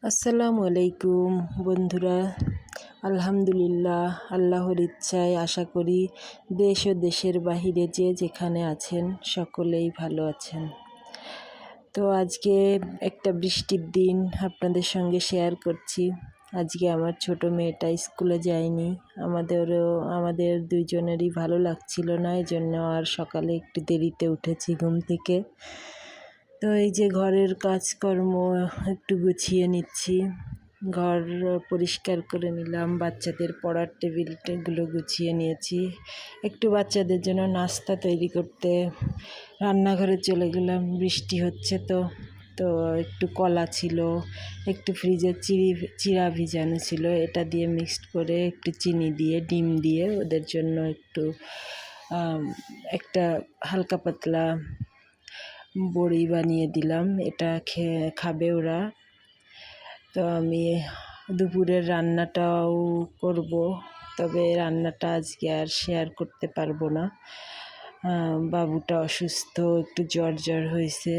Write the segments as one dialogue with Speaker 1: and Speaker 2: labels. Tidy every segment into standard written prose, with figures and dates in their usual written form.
Speaker 1: আসসালামু আলাইকুম বন্ধুরা। আলহামদুলিল্লাহ, আল্লাহর ইচ্ছায় আশা করি দেশ ও দেশের বাহিরে যে যেখানে আছেন সকলেই ভালো আছেন। তো আজকে একটা বৃষ্টির দিন আপনাদের সঙ্গে শেয়ার করছি। আজকে আমার ছোট মেয়েটা স্কুলে যায়নি। আমাদের দুইজনেরই ভালো লাগছিল না, এই জন্য আর সকালে একটু দেরিতে উঠেছি ঘুম থেকে। তো এই যে ঘরের কাজকর্ম একটু গুছিয়ে নিচ্ছি, ঘর পরিষ্কার করে নিলাম, বাচ্চাদের পড়ার টেবিলগুলো গুছিয়ে নিয়েছি, একটু বাচ্চাদের জন্য নাস্তা তৈরি করতে রান্নাঘরে চলে গেলাম। বৃষ্টি হচ্ছে তো একটু কলা ছিল, একটু ফ্রিজে চিড়া ভিজানো ছিল, এটা দিয়ে মিক্সড করে একটু চিনি দিয়ে ডিম দিয়ে ওদের জন্য একটু একটা হালকা পাতলা বড়ি বানিয়ে দিলাম। এটা খাবে ওরা। তো আমি দুপুরের রান্নাটাও করব, তবে রান্নাটা আজকে আর শেয়ার করতে পারবো না। বাবুটা অসুস্থ, একটু জ্বর হয়েছে,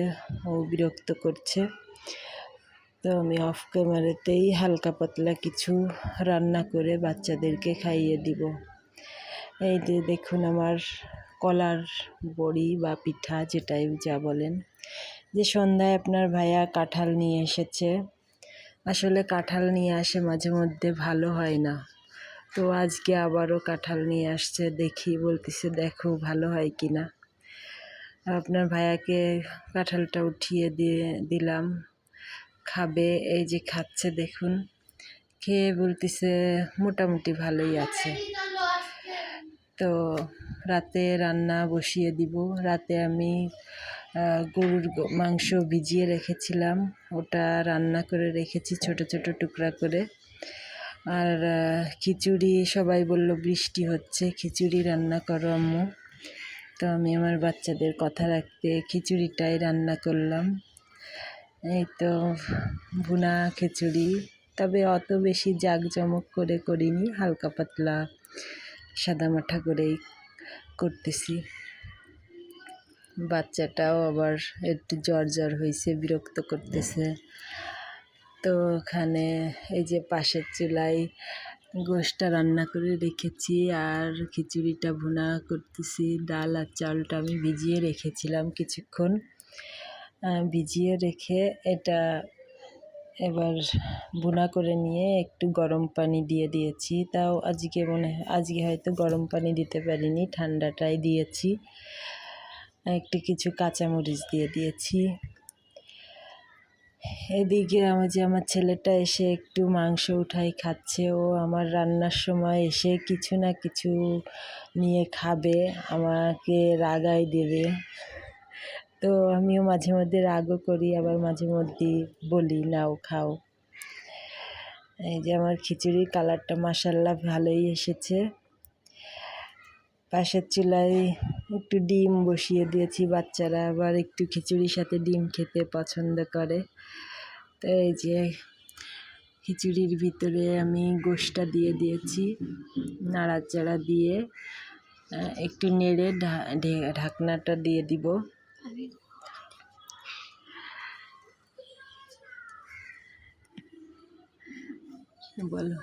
Speaker 1: ও বিরক্ত করছে। তো আমি অফ ক্যামেরাতেই হালকা পাতলা কিছু রান্না করে বাচ্চাদেরকে খাইয়ে দিব। এই যে দেখুন আমার কলার বড়ি বা পিঠা, যেটাই যা বলেন। যে সন্ধ্যায় আপনার ভাইয়া কাঁঠাল নিয়ে এসেছে। আসলে কাঁঠাল নিয়ে আসে মাঝে মধ্যে, ভালো হয় না। তো আজকে আবারও কাঁঠাল নিয়ে আসছে, দেখি বলতেছে দেখো ভালো হয় কি না। আপনার ভাইয়াকে কাঁঠালটা উঠিয়ে দিলাম, খাবে। এই যে খাচ্ছে দেখুন, খেয়ে বলতেছে মোটামুটি ভালোই আছে। তো রাতে রান্না বসিয়ে দিব। রাতে আমি গরুর মাংস ভিজিয়ে রেখেছিলাম, ওটা রান্না করে রেখেছি ছোট ছোট টুকরা করে। আর খিচুড়ি, সবাই বলল বৃষ্টি হচ্ছে, খিচুড়ি রান্না করো আম্মু। তো আমি আমার বাচ্চাদের কথা রাখতে খিচুড়িটাই রান্না করলাম। এই তো ভুনা খিচুড়ি, তবে অত বেশি জাঁকজমক করে করিনি, হালকা পাতলা সাদামাঠা করেই করতেছি। বাচ্চাটাও আবার একটু জ্বর হয়েছে, বিরক্ত করতেছে। তো ওখানে এই যে পাশের চুলায় গোশটা রান্না করে রেখেছি, আর খিচুড়িটা ভুনা করতেছি। ডাল আর চালটা আমি ভিজিয়ে রেখেছিলাম কিছুক্ষণ, ভিজিয়ে রেখে এটা এবার ভুনা করে নিয়ে একটু গরম পানি দিয়ে দিয়েছি। তাও আজকে হয়তো গরম পানি দিতে পারিনি, ঠান্ডাটাই দিয়েছি। একটু কিছু কাঁচামরিচ দিয়ে দিয়েছি। এদিকে আমার ছেলেটা এসে একটু মাংস উঠাই খাচ্ছে। ও আমার রান্নার সময় এসে কিছু না কিছু নিয়ে খাবে, আমাকে রাগাই দেবে। তো আমিও মাঝে মধ্যে রাগও করি, আবার মাঝে মধ্যে বলি নাও খাও। এই যে আমার খিচুড়ির কালারটা মাশাআল্লাহ ভালোই এসেছে। পাশের চুলায় একটু ডিম বসিয়ে দিয়েছি, বাচ্চারা আবার একটু খিচুড়ির সাথে ডিম খেতে পছন্দ করে। তো এই যে খিচুড়ির ভিতরে আমি গোশটা দিয়ে দিয়েছি, নাড়াচাড়া দিয়ে একটু নেড়ে ঢাকনাটা দিয়ে দিব। বলো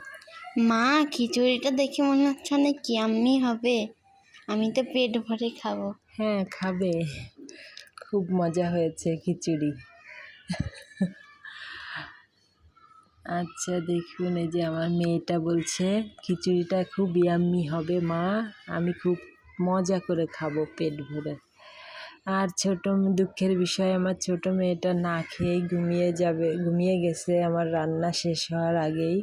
Speaker 2: মা, খিচুড়িটা দেখে মনে হচ্ছে অনেক ইয়াম্মি হবে, আমি তো পেট ভরে খাবো।
Speaker 1: হ্যাঁ খাবে, খুব মজা হয়েছে খিচুড়ি। আচ্ছা দেখুন, এই যে আমার মেয়েটা বলছে খিচুড়িটা খুব ইয়াম্মি হবে মা, আমি খুব মজা করে খাবো পেট ভরে। আর দুঃখের বিষয়, আমার ছোট মেয়েটা না খেয়েই ঘুমিয়ে গেছে আমার রান্না শেষ হওয়ার আগেই।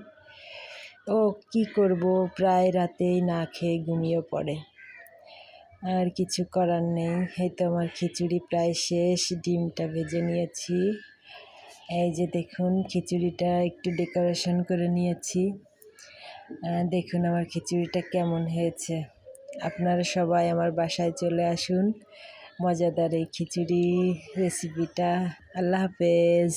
Speaker 1: ও কি করব, প্রায় রাতেই না খেয়ে ঘুমিয়ে পড়ে, আর কিছু করার নেই। এই তো আমার খিচুড়ি প্রায় শেষ, ডিমটা ভেজে নিয়েছি। এই যে দেখুন খিচুড়িটা একটু ডেকোরেশন করে নিয়েছি। দেখুন আমার খিচুড়িটা কেমন হয়েছে। আপনারা সবাই আমার বাসায় চলে আসুন, মজাদার এই খিচুড়ি রেসিপিটা। আল্লাহ হাফেজ।